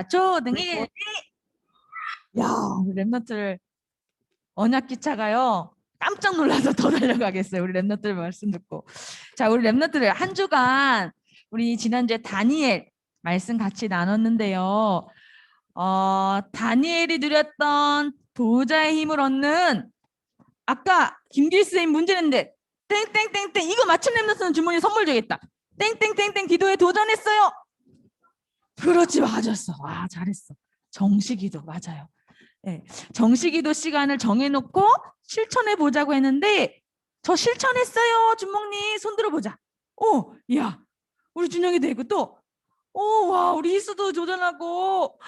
초등일. 야, 우리 랩너들 언약 기차가요. 깜짝 놀라서 더 달려가겠어요. 우리 랩너들 말씀 듣고. 자, 우리 랩너들 한 주간 우리 지난주에 다니엘 말씀 같이 나눴는데요. 다니엘이 누렸던 보호자의 힘을 얻는 아까 김길 선생님 문제 냈는데 땡땡땡땡 이거 맞춘 랩너들은 주머니 선물 주겠다. 땡땡땡땡 기도에 도전했어요. 그렇지, 맞았어. 와, 잘했어. 정시기도 맞아요. 네, 정시기도 시간을 정해놓고 실천해 보자고 했는데 저 실천했어요. 준목님 손 들어보자. 오, 야, 우리 준영이도 했고 또, 오, 와, 우리 희수도 도전하고.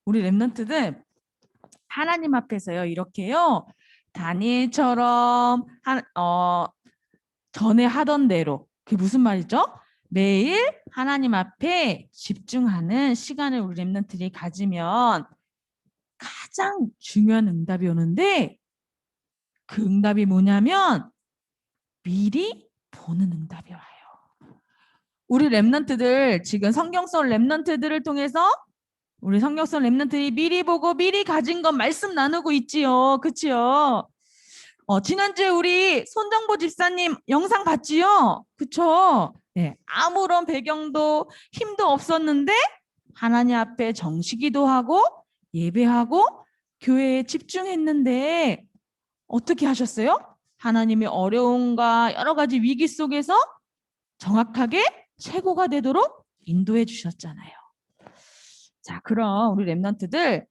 우리 랩런트들 하나님 앞에서요 이렇게요 다니엘처럼 전에 하던 대로 그게 무슨 말이죠? 매일 하나님 앞에 집중하는 시간을 우리 랩런트들이 가지면 가장 중요한 응답이 오는데 그 응답이 뭐냐면 미리 보는 응답이 와요. 우리 랩런트들 지금 성경성 랩런트들을 통해서 우리 성경성 랩런트들이 미리 보고 미리 가진 것 말씀 나누고 있지요. 그치요? 지난주에 우리 손정보 집사님 영상 봤지요? 그쵸? 네, 아무런 배경도 힘도 없었는데 하나님 앞에 정시기도 하고 예배하고 교회에 집중했는데 어떻게 하셨어요? 하나님의 어려움과 여러 가지 위기 속에서 정확하게 최고가 되도록 인도해 주셨잖아요. 자, 그럼 우리 랩런트들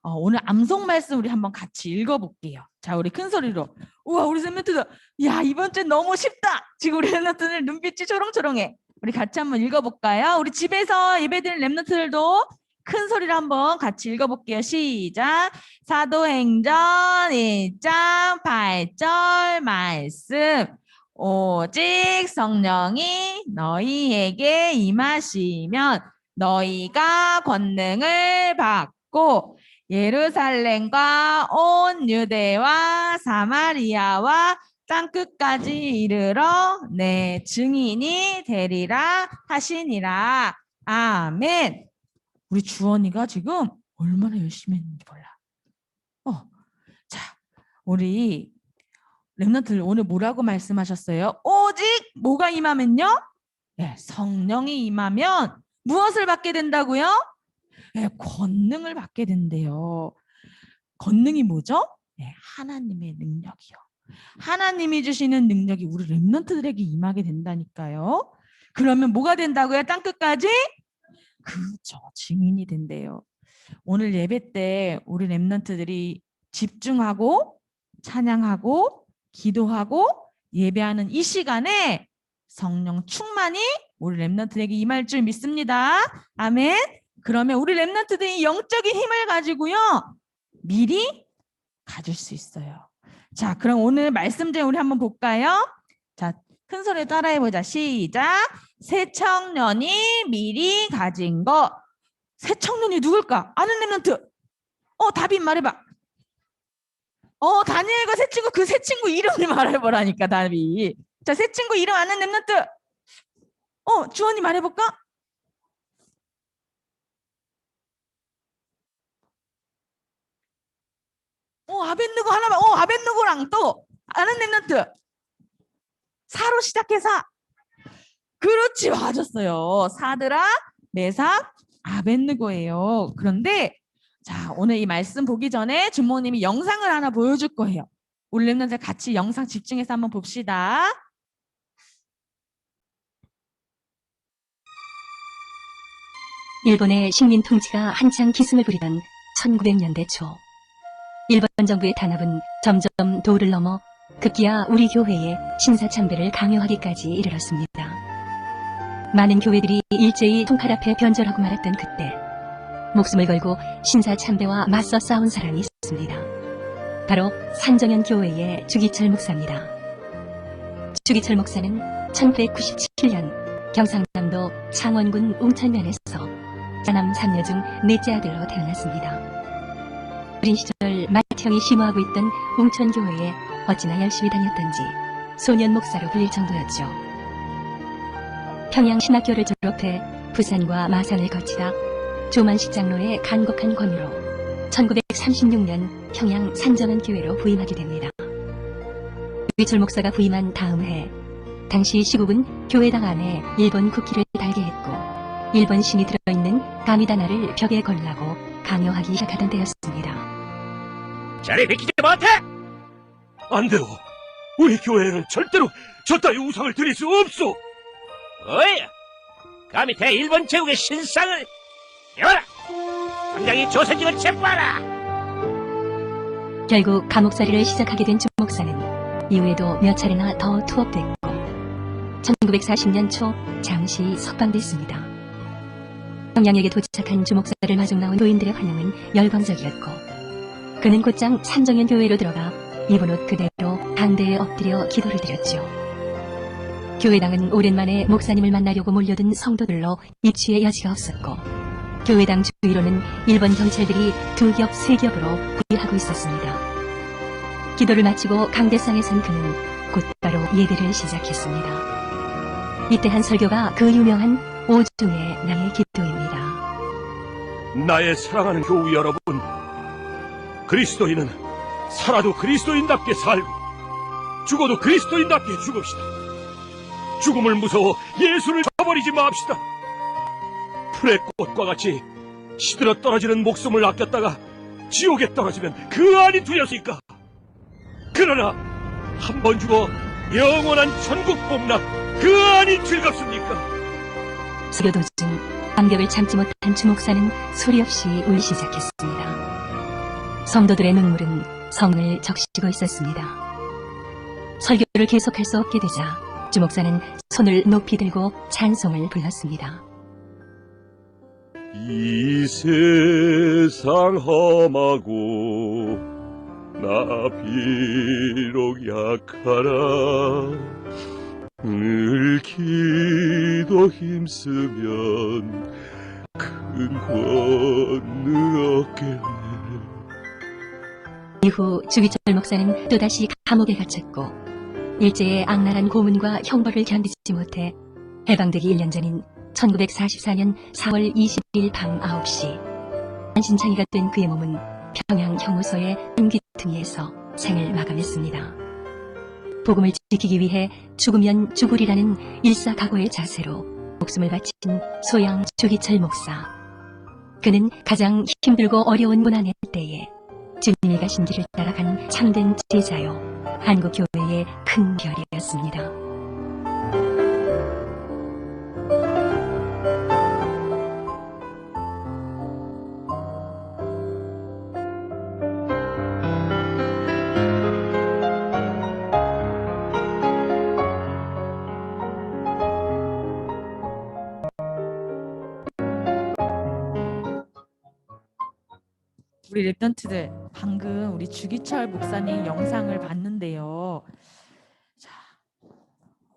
오늘 암송 말씀 우리 한번 같이 읽어볼게요. 자, 우리 큰 소리로. 우와, 우리 랩런트들, 야, 이번 주 너무 쉽다. 지금 우리 랩런트들 눈빛이 초롱초롱해. 우리 같이 한번 읽어볼까요? 우리 집에서 예배드리는 랩런트들도 큰 소리로 한번 같이 읽어볼게요. 시작. 사도행전 1장 8절 말씀. 오직 성령이 너희에게 임하시면 너희가 권능을 받고 예루살렘과 온 유대와 사마리아와 땅끝까지 이르러 내 증인이 되리라 하시니라. 아멘. 우리 주원이가 지금 얼마나 열심히 했는지 몰라. 자, 우리 랩런트들 오늘 뭐라고 말씀하셨어요? 오직 뭐가 임하면요? 네, 성령이 임하면 무엇을 받게 된다고요? 네, 권능을 받게 된대요. 권능이 뭐죠? 네, 하나님의 능력이요. 하나님이 주시는 능력이 우리 랩런트들에게 임하게 된다니까요. 그러면 뭐가 된다고요? 땅끝까지? 그렇죠. 증인이 된대요. 오늘 예배 때 우리 랩런트들이 집중하고 찬양하고 기도하고 예배하는 이 시간에 성령 충만이 우리 랩런트에게 임할 줄 믿습니다. 아멘. 그러면 우리 랩런트들이 영적인 힘을 가지고요 미리 가질 수 있어요. 자, 그럼 오늘 말씀 중에 우리 한번 볼까요? 자, 큰 소리로 따라해보자. 시작. 새 청년이 미리 가진 것. 새 청년이 누굴까? 아는 랩런트. 답이 말해봐. 다니엘과 새 친구, 그 새 친구 이름을 말해보라니까, 답이. 자, 새 친구 이름 아는 랩런트. 주원이 말해볼까? 아벤누고 하나만. 아벤누고랑 또 아는 랩런트. 사로 시작해서. 그렇지, 맞았어요. 사드라, 메삭, 아벤누고예요. 그런데 자, 오늘 이 말씀 보기 전에 주모님이 영상을 하나 보여줄 거예요. 우리 랩런트들 같이 영상 집중해서 한번 봅시다. 일본의 식민 통치가 한창 기승을 부리던 1900년대 초, 일본 정부의 탄압은 점점 도를 넘어 급기야 우리 교회에 신사참배를 강요하기까지 이르렀습니다. 많은 교회들이 일제히 통칼 앞에 변절하고 말았던 그때 목숨을 걸고 신사참배와 맞서 싸운 사람이 있습니다. 바로 산정현 교회의 주기철 목사입니다. 주기철 목사는 1997년 경상남도 창원군 웅천면에서 자남 3녀 중 넷째 아들로 태어났습니다. 어린 시절 맏형이 심호하고 있던 웅천교회에 어찌나 열심히 다녔던지 소년 목사로 불릴 정도였죠. 평양신학교를 졸업해 부산과 마산을 거치다 조만식 장로의 간곡한 권유로 1936년 평양 산전원교회로 부임하게 됩니다. 주기철 목사가 부임한 다음 해 당시 시국은 교회당 안에 일본 국기를 달게 했고 일본 신이 들어있는 가미다나를 벽에 걸라고 강요하기 시작하던 때였습니다. 자리 비키지 못해! 안 돼요. 우리 교회에는 절대로 저 따위 우상을 드릴 수 없소. 어이! 감히 대일본 제국의 신상을 여라! 당장이 조선직을 체포하라! 결국 감옥살이를 시작하게 된 주 목사는 이후에도 몇 차례나 더 투업됐고 1940년 초 잠시 석방됐습니다. 평양역에 도착한 주 목사를 마중 나온 교인들의 환영은 열광적이었고 그는 곧장 산정현 교회로 들어가 입은 옷 그대로 당대에 엎드려 기도를 드렸죠. 교회당은 오랜만에 목사님을 만나려고 몰려든 성도들로 입지의 여지가 없었고 교회당 주위로는 일본 경찰들이 2겹, 3겹으로 구비하고 있었습니다. 기도를 마치고 강대상에 선 그는 곧바로 예배를 시작했습니다. 이때 한 설교가 그 유명한 오중의 나의 기도입니다. 나의 사랑하는 교우 여러분, 그리스도인은 살아도 그리스도인답게 살고 죽어도 그리스도인답게 죽읍시다. 죽음을 무서워 예수를 저버리지 맙시다. 풀의 꽃과 같이 시들어 떨어지는 목숨을 아꼈다가 지옥에 떨어지면 그 안이 두렵습니까? 그러나 한 번 죽어 영원한 천국 복락 그 안이 즐겁습니까? 설교 도중 감격을 참지 못한 주 목사는 소리 없이 울기 시작했습니다. 성도들의 눈물은 성을 적시고 있었습니다. 설교를 계속할 수 없게 되자 주 목사는 손을 높이 들고 찬송을 불렀습니다. 이 세상 험하고 나 비록 약하라 늘 기도 힘쓰면 큰 권능 얻게. 이후 주기철 목사는 또다시 감옥에 갇혔고 일제의 악랄한 고문과 형벌을 견디지 못해 해방되기 1년 전인 1944년 4월 20일 밤 9시 한신창이가 된 그의 몸은 평양 형무소의 한 귀퉁이에서 생을 마감했습니다. 복음을 지키기 위해 죽으면 죽으리라는 일사각오의 자세로 목숨을 바친 소양 주기철 목사. 그는 가장 힘들고 어려운 고난의 때에 주님이 가신 길을 따라간 참된 제자요 한국 교회의 큰 별이었습니다. 우리 랩런트들 방금 우리 주기철 목사님 영상을 봤는데요. 자,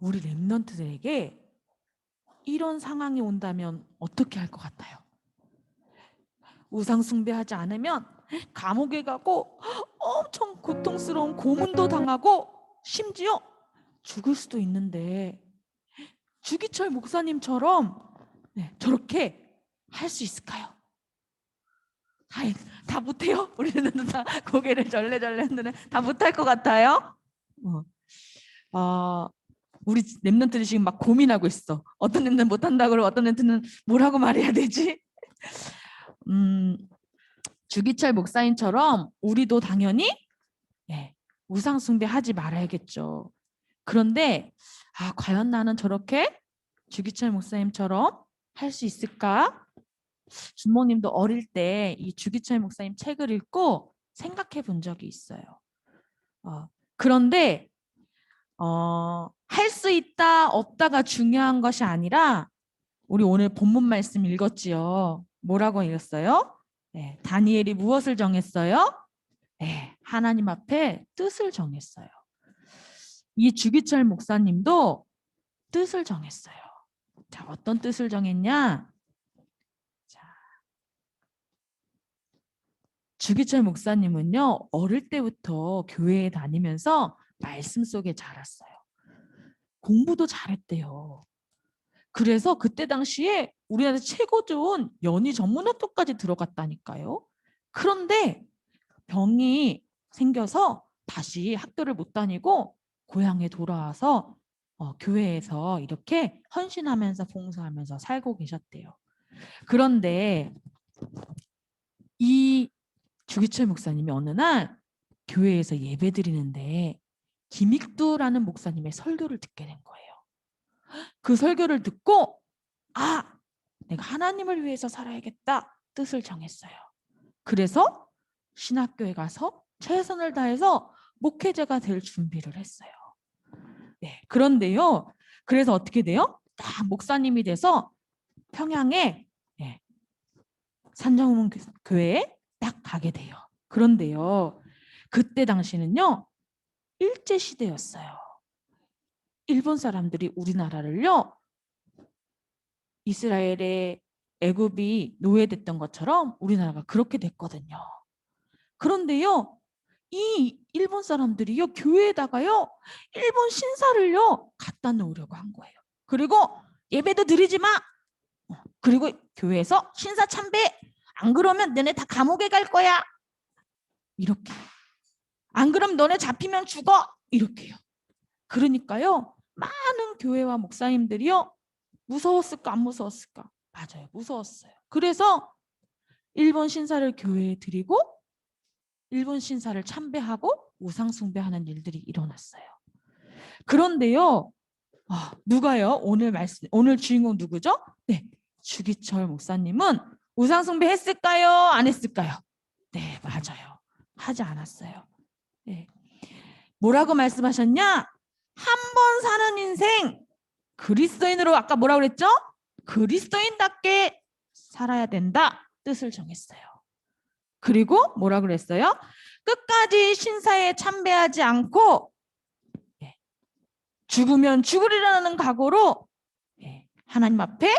우리 랩런트들에게 이런 상황이 온다면 어떻게 할 것 같아요? 우상 숭배하지 않으면 감옥에 가고 엄청 고통스러운 고문도 당하고 심지어 죽을 수도 있는데 주기철 목사님처럼 저렇게 할 수 있을까요? 다 못해요? 우리는 다 고개를 절레절레 흔드는 다 못할 것 같아요? 우리 랩런트들이 지금 막 고민하고 있어. 어떤 랩런트는 못한다고 그러고 어떤 랩런트는 뭐라고 말해야 되지? 주기철 목사님처럼 우리도 당연히 우상 숭배하지 말아야겠죠. 그런데 과연 나는 저렇게 주기철 목사님처럼 할 수 있을까? 주모님도 어릴 때 이 주기철 목사님 책을 읽고 생각해 본 적이 있어요. 그런데 할 수 있다 없다가 중요한 것이 아니라 우리 오늘 본문 말씀 읽었지요. 뭐라고 읽었어요? 다니엘이 무엇을 정했어요? 하나님 앞에 뜻을 정했어요. 이 주기철 목사님도 뜻을 정했어요. 자, 어떤 뜻을 정했냐? 주기철 목사님은요, 어릴 때부터 교회에 다니면서 말씀 속에 자랐어요. 공부도 잘했대요. 그래서 그때 당시에 우리나라 최고 좋은 연희 전문학교까지 들어갔다니까요. 그런데 병이 생겨서 다시 학교를 못 다니고 고향에 돌아와서 교회에서 이렇게 헌신하면서 봉사하면서 살고 계셨대요. 그런데 이 주기철 목사님이 어느 날 교회에서 예배 드리는데 김익두라는 목사님의 설교를 듣게 된 거예요. 그 설교를 듣고 내가 하나님을 위해서 살아야겠다 뜻을 정했어요. 그래서 신학교에 가서 최선을 다해서 목회자가 될 준비를 했어요. 네, 그런데요. 그래서 어떻게 돼요? 딱 목사님이 돼서 평양에 산정문 교회에 딱 가게 돼요. 그런데요. 그때 당시는요. 일제 시대였어요. 일본 사람들이 우리나라를요. 이스라엘의 애굽이 노예됐던 것처럼 우리나라가 그렇게 됐거든요. 그런데요. 이 일본 사람들이요. 교회에다가요. 일본 신사를요. 갖다 놓으려고 한 거예요. 그리고 예배도 드리지 마. 그리고 교회에서 신사 참배. 안 그러면 너네 다 감옥에 갈 거야. 이렇게. 안 그러면 너네 잡히면 죽어. 이렇게요. 그러니까요. 많은 교회와 목사님들이요. 무서웠을까 안 무서웠을까? 맞아요. 무서웠어요. 그래서 일본 신사를 교회에 드리고 일본 신사를 참배하고 우상 숭배하는 일들이 일어났어요. 그런데요. 누가요? 오늘 주인공 누구죠? 네. 주기철 목사님은 우상 숭배 했을까요? 안 했을까요? 네, 맞아요. 하지 않았어요. 네. 뭐라고 말씀하셨냐? 한 번 사는 인생 그리스도인으로 아까 뭐라고 그랬죠? 그리스도인답게 살아야 된다 뜻을 정했어요. 그리고 뭐라고 그랬어요? 끝까지 신사에 참배하지 않고 죽으면 죽으리라는 각오로 하나님 앞에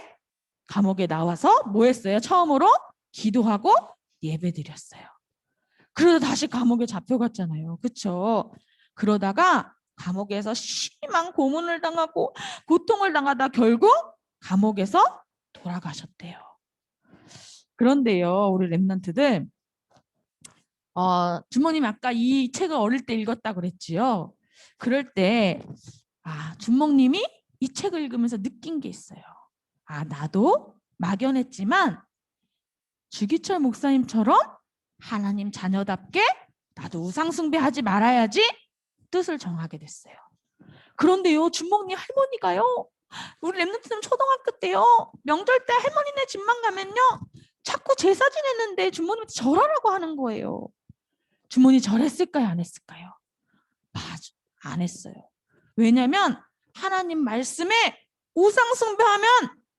감옥에 나와서 뭐 했어요? 처음으로 기도하고 예배드렸어요. 그러다 다시 감옥에 잡혀갔잖아요. 그렇죠? 그러다가 감옥에서 심한 고문을 당하고 고통을 당하다 결국 감옥에서 돌아가셨대요. 그런데요, 우리 랩런트들, 주모님 아까 이 책을 어릴 때 읽었다 그랬지요. 그럴 때 주모님이 이 책을 읽으면서 느낀 게 있어요. 나도 막연했지만 주기철 목사님처럼 하나님 자녀답게 나도 우상숭배하지 말아야지 뜻을 정하게 됐어요. 그런데요, 주목님 할머니가요. 우리 랩런트는 초등학교 때요. 명절 때 할머니네 집만 가면요. 자꾸 제사 지냈는데 주모님한테 절하라고 하는 거예요. 주모님 절했을까요? 안 했을까요? 맞아. 안 했어요. 왜냐하면 하나님 말씀에 우상숭배하면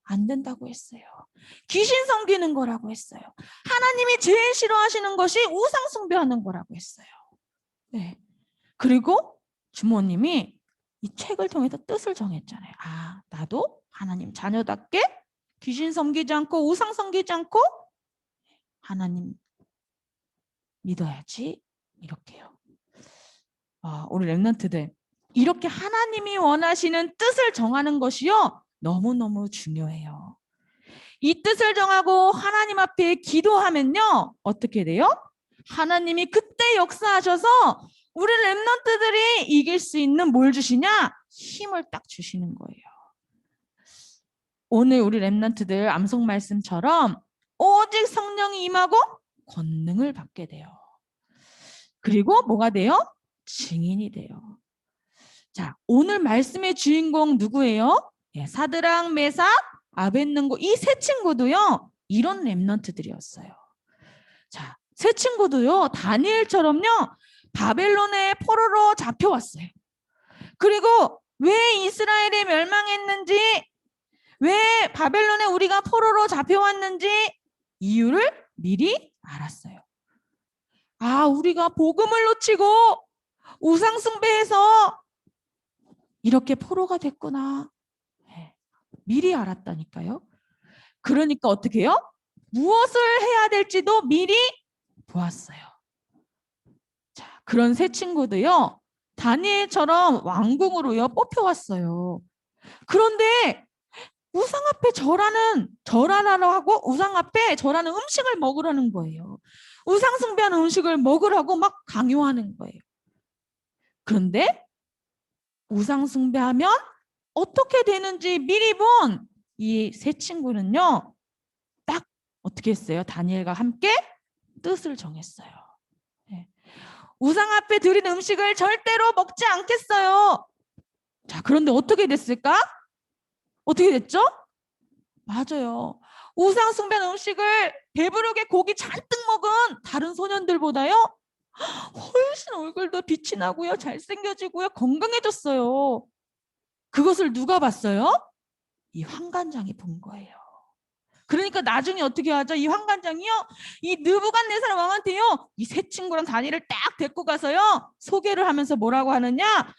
안 된다고 했어요. 귀신 섬기는 거라고 했어요. 하나님이 제일 싫어하시는 것이 우상숭배하는 거라고 했어요. 네. 그리고 주모님이 이 책을 통해서 뜻을 정했잖아요. 나도 하나님 자녀답게 귀신 섬기지 않고 우상 섬기지 않고 하나님 믿어야지. 이렇게요. 우리 랩런트들 이렇게 하나님이 원하시는 뜻을 정하는 것이요. 너무너무 중요해요. 이 뜻을 정하고 하나님 앞에 기도하면요. 어떻게 돼요? 하나님이 그때 역사하셔서 우리 랩런트들이 이길 수 있는 뭘 주시냐? 힘을 딱 주시는 거예요. 오늘 우리 랩런트들 암송 말씀처럼 오직 성령이 임하고 권능을 받게 돼요. 그리고 뭐가 돼요? 증인이 돼요. 자, 오늘 말씀의 주인공 누구예요? 사드락, 메삭, 아벳느고 이 세 친구도요. 이런 랩런트들이었어요. 자, 세 친구도요. 다니엘처럼요. 바벨론의 포로로 잡혀왔어요. 그리고 왜 이스라엘이 멸망했는지, 왜 바벨론에 우리가 포로로 잡혀왔는지 이유를 미리 알았어요. 우리가 복음을 놓치고 우상숭배해서 이렇게 포로가 됐구나. 미리 알았다니까요. 그러니까 어떻게 해요? 무엇을 해야 될지도 미리 보았어요. 자, 그런 세 친구도요. 다니엘처럼 왕궁으로요 뽑혀왔어요. 그런데 우상 앞에 절하라고 하고 우상 앞에 절하는 음식을 먹으라는 거예요. 우상 숭배하는 음식을 먹으라고 막 강요하는 거예요. 그런데 우상 숭배하면 어떻게 되는지 미리 본 이 세 친구는요, 딱 어떻게 했어요? 다니엘과 함께 뜻을 정했어요. 네. 우상 앞에 드린 음식을 절대로 먹지 않겠어요. 자, 그런데 어떻게 됐을까? 어떻게 됐죠? 맞아요. 우상 숭배하는 음식을 배부르게 고기 잔뜩 먹은 다른 소년들보다요, 훨씬 얼굴도 빛이 나고요, 잘생겨지고요, 건강해졌어요. 그것을 누가 봤어요? 이 환관장이 본 거예요. 그러니까 나중에 어떻게 하죠? 이 환관장이요, 이 느부갓네살 왕한테요, 이 세 친구랑 다니엘을 딱 데리고 가서요, 소개를 하면서 뭐라고 하느냐?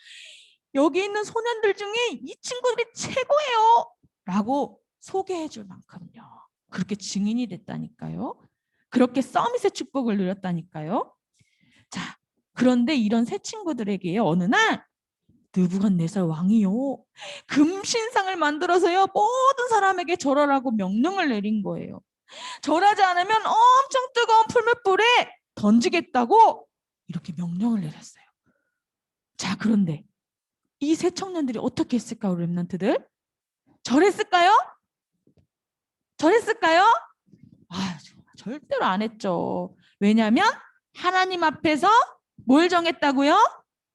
여기 있는 소년들 중에 이 친구들이 최고예요 라고 소개해 줄 만큼요, 그렇게 증인이 됐다니까요. 그렇게 서밋의 축복을 누렸다니까요. 자, 그런데 이런 세 친구들에게 어느 날 느부갓네살 왕이요, 금신상을 만들어서요 모든 사람에게 절하라고 명령을 내린 거예요. 절하지 않으면 엄청 뜨거운 풀무불에 던지겠다고 이렇게 명령을 내렸어요. 자, 그런데 이 세 청년들이 어떻게 했을까? 우리 랩런트들 절했을까요? 절했을까요? 아, 절대로 안 했죠. 왜냐하면 하나님 앞에서 뭘 정했다고요?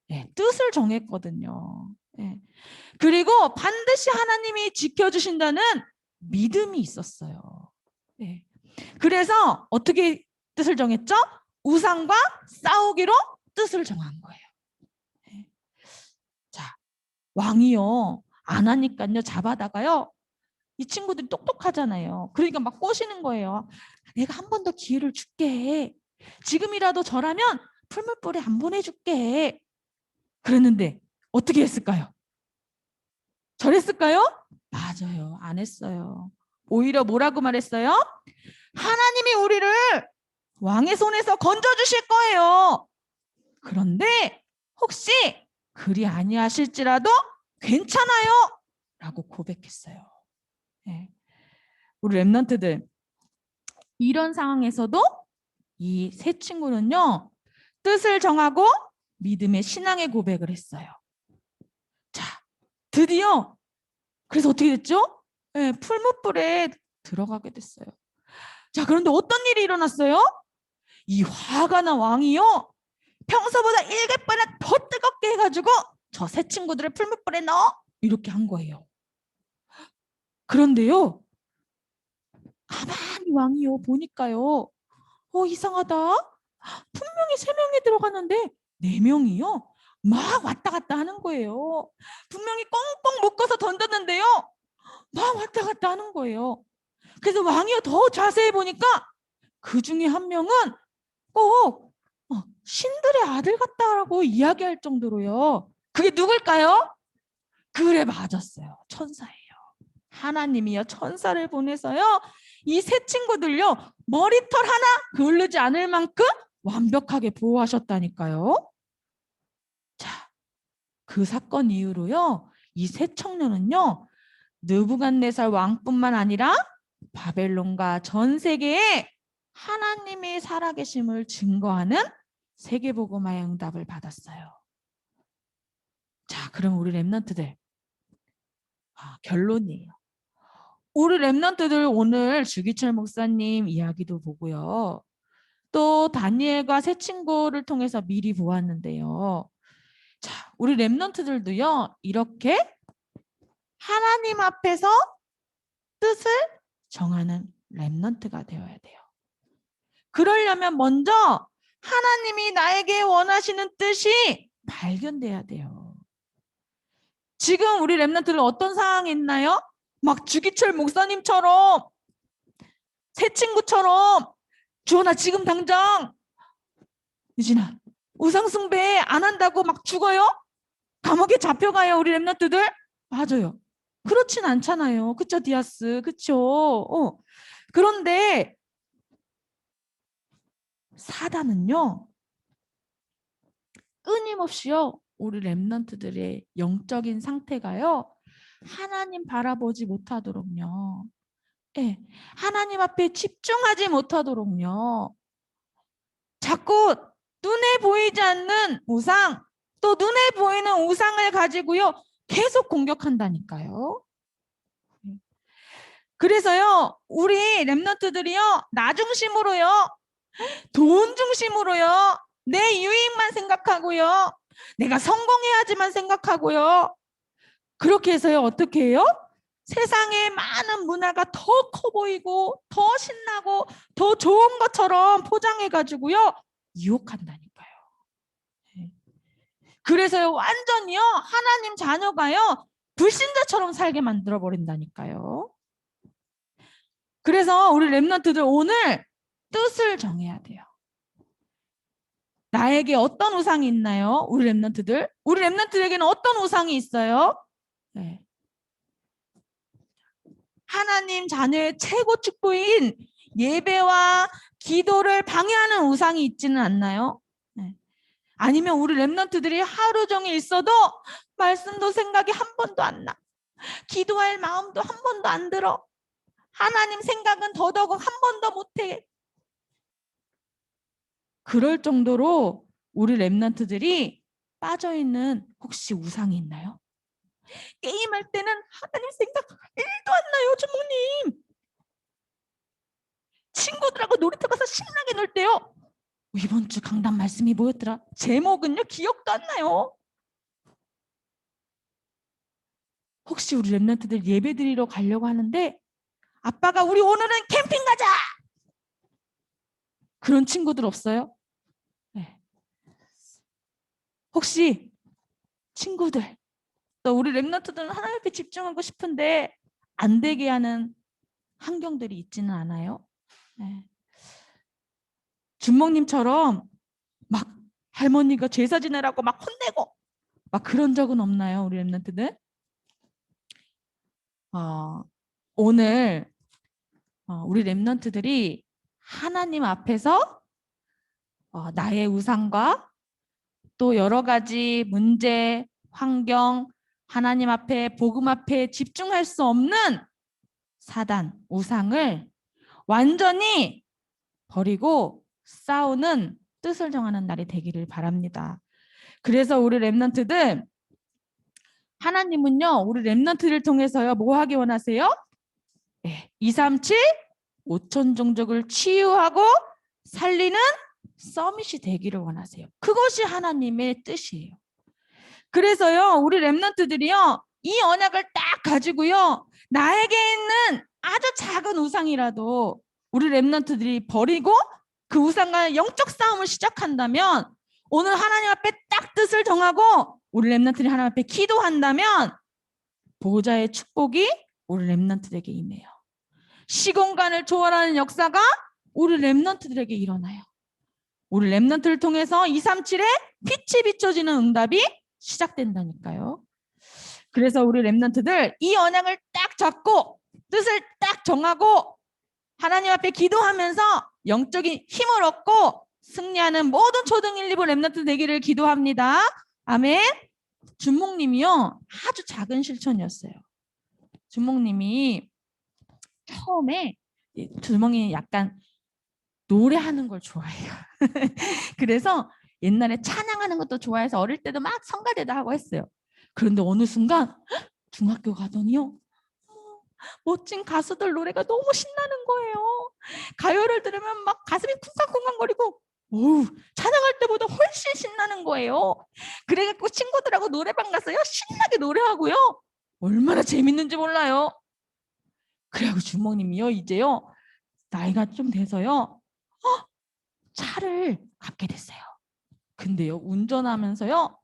네, 뜻을 정했거든요. 네. 그리고 반드시 하나님이 지켜주신다는 믿음이 있었어요. 네. 그래서 어떻게 뜻을 정했죠? 우상과 싸우기로 뜻을 정한 거예요. 네. 자, 왕이요, 안 하니까요, 잡아다가요, 이 친구들이 똑똑하잖아요. 그러니까 막 꼬시는 거예요. 내가 한 번 더 기회를 줄게. 지금이라도 절하면 풀무불에 안 보내줄게. 그랬는데 어떻게 했을까요? 절했을까요? 맞아요. 안 했어요. 오히려 뭐라고 말했어요? 하나님이 우리를 왕의 손에서 건져주실 거예요. 그런데 혹시 그리 아니하실지라도 괜찮아요 라고 고백했어요. 네. 우리 랩런트들, 이런 상황에서도 이 세 친구는요, 뜻을 정하고 믿음의 신앙의 고백을 했어요. 자, 드디어 그래서 어떻게 됐죠? 네, 풀무불에 들어가게 됐어요. 자, 그런데 어떤 일이 일어났어요? 이 화가 난 왕이요, 평소보다 7배나 더 뜨겁게 해가지고 저 세 친구들을 풀무불에 넣어 이렇게 한 거예요. 그런데요, 가만히 왕이요 보니까요, 이상하다. 분명히 3명이 들어갔는데 4명이요 막 왔다 갔다 하는 거예요. 분명히 꽁꽁 묶어서 던졌는데요, 막 왔다 갔다 하는 거예요. 그래서 왕이요 더 자세히 보니까 그 중에 한 명은 꼭 신들의 아들 같다라고 이야기할 정도로요. 그게 누굴까요? 그래, 맞았어요. 천사예요. 하나님이요 천사를 보내서요 이 세 친구들요 머리털 하나 그을르지 않을 만큼 완벽하게 보호하셨다니까요. 자, 그 사건 이후로요 이 세 청년은요 느부갓네살 왕뿐만 아니라 바벨론과 전 세계에 하나님의 살아계심을 증거하는 세계복음화의 응답을 받았어요. 자, 그럼 우리 랩런트들, 결론이에요. 우리 랩런트들 오늘 주기철 목사님 이야기도 보고요, 또 다니엘과 새 친구를 통해서 미리 보았는데요. 자, 우리 랩런트들도요 이렇게 하나님 앞에서 뜻을 정하는 랩런트가 되어야 돼요. 그러려면 먼저 하나님이 나에게 원하시는 뜻이 발견돼야 돼요. 지금 우리 랩런트들 어떤 상황에 있나요? 막 주기철 목사님처럼, 새 친구처럼, 주원아 지금 당장 유진아 우상숭배 안 한다고 막 죽어요? 감옥에 잡혀가요 우리 랩런트들? 맞아요. 그렇진 않잖아요. 그쵸 디아스? 그쵸? 그런데 사단은요 끊임없이요 우리 랩런트들의 영적인 상태가요 하나님 바라보지 못하도록요. 예, 하나님 앞에 집중하지 못하도록요. 자꾸 눈에 보이지 않는 우상, 또 눈에 보이는 우상을 가지고요. 계속 공격한다니까요. 그래서요, 우리 렘넌트들이요, 나 중심으로요, 돈 중심으로요, 내 유익만 생각하고요, 내가 성공해야지만 생각하고요. 그렇게 해서요, 어떻게 해요? 세상의 많은 문화가 더 커 보이고, 더 신나고, 더 좋은 것처럼 포장해가지고요, 유혹한다니까요. 그래서요, 완전히요, 하나님 자녀가요, 불신자처럼 살게 만들어 버린다니까요. 그래서 우리 렘넌트들 오늘 뜻을 정해야 돼요. 나에게 어떤 우상이 있나요? 우리 렘넌트들? 우리 렘넌트들에게는 어떤 우상이 있어요? 네. 하나님 자녀의 최고 축복인 예배와 기도를 방해하는 우상이 있지는 않나요? 네. 아니면 우리 렘넌트들이 하루 종일 있어도 말씀도 생각이 한 번도 안 나. 기도할 마음도 한 번도 안 들어. 하나님 생각은 더더욱 한 번도 못해. 그럴 정도로 우리 렘넌트들이 빠져있는 혹시 우상이 있나요? 게임할 때는 하나님 생각 1도 안 나요, 주목님. 친구들하고 놀이터 가서 신나게 놀 때요. 이번 주 강단 말씀이 뭐였더라? 제목은요, 기억도 안 나요. 혹시 우리 렘넌트들 예배 드리러 가려고 하는데 아빠가 우리 오늘은 캠핑 가자! 그런 친구들 없어요? 네. 혹시 친구들, 또 우리 렘넌트들은 하나님 앞에 집중하고 싶은데 안 되게 하는 환경들이 있지는 않아요? 네. 준목님처럼 막 할머니가 제사 지내라고 막 혼내고 막 그런 적은 없나요, 우리 렘넌트들? 오늘 우리 렘넌트들이 하나님 앞에서 나의 우상과 또 여러 가지 문제, 환경, 하나님 앞에 복음 앞에 집중할 수 없는 사단, 우상을 완전히 버리고 싸우는 뜻을 정하는 날이 되기를 바랍니다. 그래서 우리 렘넌트들, 하나님은요, 우리 렘넌트를 통해서요, 뭐 하기 원하세요? 네, 237 5천 종족을 치유하고 살리는 서밋이 되기를 원하세요. 그것이 하나님의 뜻이에요. 그래서요, 우리 렘넌트들이요, 이 언약을 딱 가지고요, 나에게 있는 아주 작은 우상이라도 우리 렘넌트들이 버리고 그 우상과 영적 싸움을 시작한다면, 오늘 하나님 앞에 딱 뜻을 정하고 우리 렘넌트들이 하나님 앞에 기도한다면 보호자의 축복이 우리 렘넌트들에게 임해요. 시공간을 초월하는 역사가 우리 렘넌트들에게 일어나요. 우리 렘넌트를 통해서 237에 빛이 비춰지는 응답이 시작된다니까요. 그래서 우리 렘넌트들 이 언약을 딱 잡고 뜻을 딱 정하고 하나님 앞에 기도하면서 영적인 힘을 얻고 승리하는 모든 초등 1, 2부 렘넌트 되기를 기도합니다. 아멘. 준목님이요, 아주 작은 실천이었어요. 준목님이 처음에, 준목이 약간 노래하는 걸 좋아해요. 그래서 옛날에 찬양하는 것도 좋아해서 어릴 때도 막 성가대도 하고 했어요. 그런데 어느 순간 중학교 가더니요, 멋진 가수들 노래가 너무 신나는 거예요. 가요를 들으면 막 가슴이 쿵쾅쿵쾅거리고 찬양할 때보다 훨씬 신나는 거예요. 그래갖고 친구들하고 노래방 가서요, 신나게 노래하고요, 얼마나 재밌는지 몰라요. 그래갖고 주먹님이요, 이제요, 나이가 좀 돼서요, 차를 갖게 됐어요. 근데요, 운전하면서요,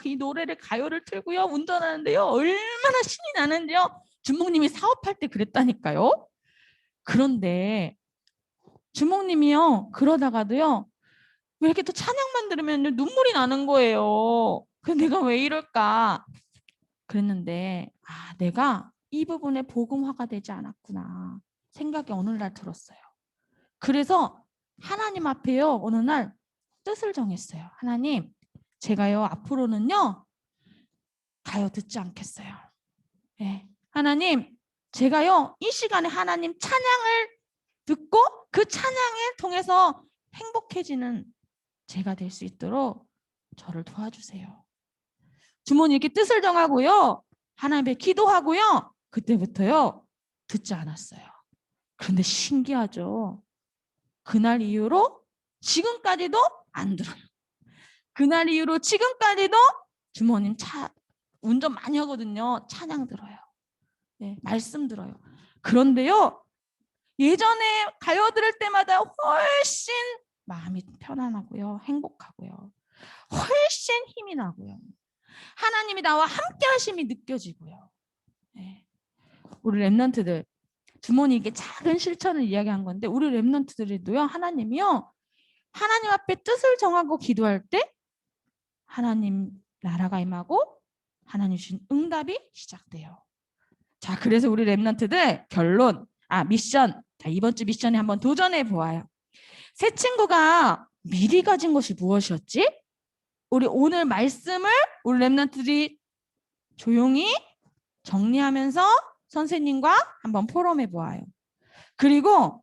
이 노래를, 가요를 틀고요, 운전하는데요, 얼마나 신이 나는지요. 주목님이 사업할 때 그랬다니까요. 그런데 주목님이요, 그러다가도요, 왜 이렇게 또 찬양만 들으면 눈물이 나는 거예요. 그래서 내가 왜 이럴까 그랬는데, 내가 이 부분에 복음화가 되지 않았구나 생각이 어느 날 들었어요. 그래서 하나님 앞에요, 어느 날 뜻을 정했어요. 하나님, 제가요 앞으로는요 가요 듣지 않겠어요. 예, 하나님, 제가요 이 시간에 하나님 찬양을 듣고 그 찬양을 통해서 행복해지는 제가 될 수 있도록 저를 도와주세요. 주모님께 뜻을 정하고요, 하나님께 기도하고요, 그때부터요 듣지 않았어요. 그런데 신기하죠. 그날 이후로 지금까지도 안 들어요. 그날 이후로 지금까지도 주모님 운전 많이 하거든요. 찬양 들어요. 네, 말씀 들어요. 그런데요, 예전에 가요 들을 때마다 훨씬 마음이 편안하고요, 행복하고요, 훨씬 힘이 나고요, 하나님이 나와 함께 하심이 느껴지고요. 네. 우리 랩런트들, 주모님께 작은 실천을 이야기한 건데, 우리 랩런트들도요, 하나님이요, 하나님 앞에 뜻을 정하고 기도할 때 하나님 나라가 임하고 하나님 주신 응답이 시작돼요. 자, 그래서 우리 랩런트들 미션. 자, 이번 주 미션에 한번 도전해 보아요. 새 친구가 미리 가진 것이 무엇이었지? 우리 오늘 말씀을 우리 랩런트들이 조용히 정리하면서 선생님과 한번 포럼해 보아요. 그리고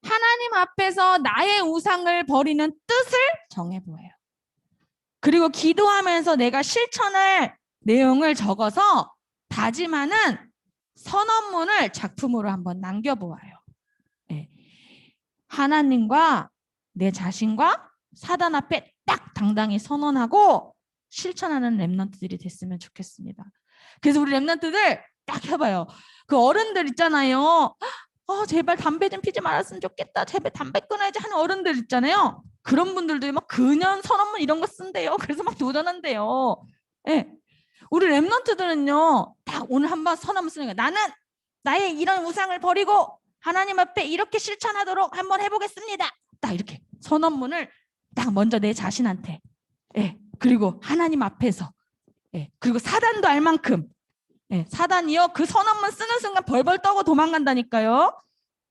하나님 앞에서 나의 우상을 버리는 뜻을 정해 보아요. 그리고 기도하면서 내가 실천할 내용을 적어서 다짐하는 선언문을 작품으로 한번 남겨보아요. 네. 하나님과 내 자신과 사단 앞에 딱 당당히 선언하고 실천하는 랩런트들이 됐으면 좋겠습니다. 그래서 우리 랩런트들 딱 해봐요. 그 어른들 있잖아요. 제발 담배 좀 피지 말았으면 좋겠다, 제발 담배 끊어야지 하는 어른들 있잖아요. 그런 분들도 막 근연 선언문 이런 거 쓴대요. 그래서 막 도전한대요. 네. 우리 랩런트들은요, 딱 오늘 한번 선언문 쓰는 거예요. 나는 나의 이런 우상을 버리고 하나님 앞에 이렇게 실천하도록 한번 해보겠습니다. 딱 이렇게 선언문을 딱 먼저 내 자신한테, 그리고 하나님 앞에서, 그리고 사단도 알 만큼, 사단이요 그 선언문 쓰는 순간 벌벌 떠고 도망간다니까요.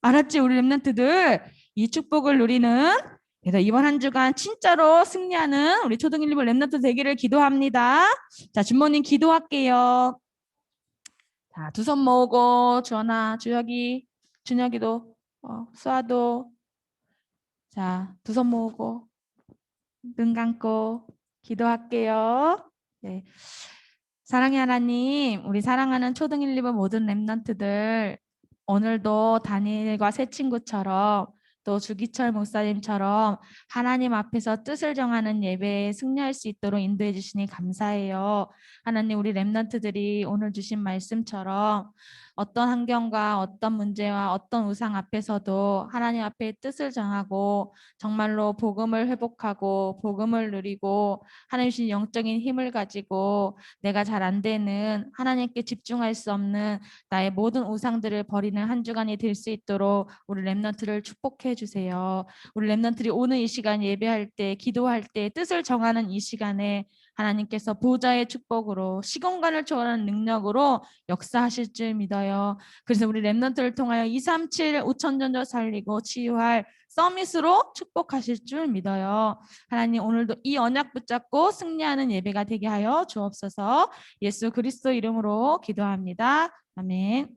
알았지, 우리 랩런트들? 이 축복을 누리는, 그래서 이번 한 주간 진짜로 승리하는 우리 초등 1, 2부 랩런트 되기를 기도합니다. 자, 주모님 기도할게요. 자, 두 손 모으고, 주연아, 준혁이도, 수아도, 자, 두 손 모으고 눈 감고 기도할게요. 네. 사랑의 하나님, 우리 사랑하는 초등 1, 2부 모든 랩런트들, 오늘도 다니엘과 새 친구처럼 또 주기철 목사님처럼 하나님 앞에서 뜻을 정하는 예배에 승리할 수 있도록 인도해 주시니 감사해요. 하나님, 우리 랩런트들이 오늘 주신 말씀처럼 어떤 환경과 어떤 문제와 어떤 우상 앞에서도 하나님 앞에 뜻을 정하고 정말로 복음을 회복하고 복음을 누리고 하나님 주신 영적인 힘을 가지고 내가 잘 안 되는, 하나님께 집중할 수 없는 나의 모든 우상들을 버리는 한 주간이 될 수 있도록 우리 랩런트를 축복해 주세요. 우리 랩런트들이 오늘 이 시간 예배할 때, 기도할 때 뜻을 정하는 이 시간에 하나님께서 보좌의 축복으로 시공간을 초월하는 능력으로 역사하실 줄 믿어요. 그래서 우리 랩런트를 통하여 237 5천전도 살리고 치유할 서밋으로 축복하실 줄 믿어요. 하나님, 오늘도 이 언약 붙잡고 승리하는 예배가 되게 하여 주옵소서. 예수 그리스도 이름으로 기도합니다. 아멘.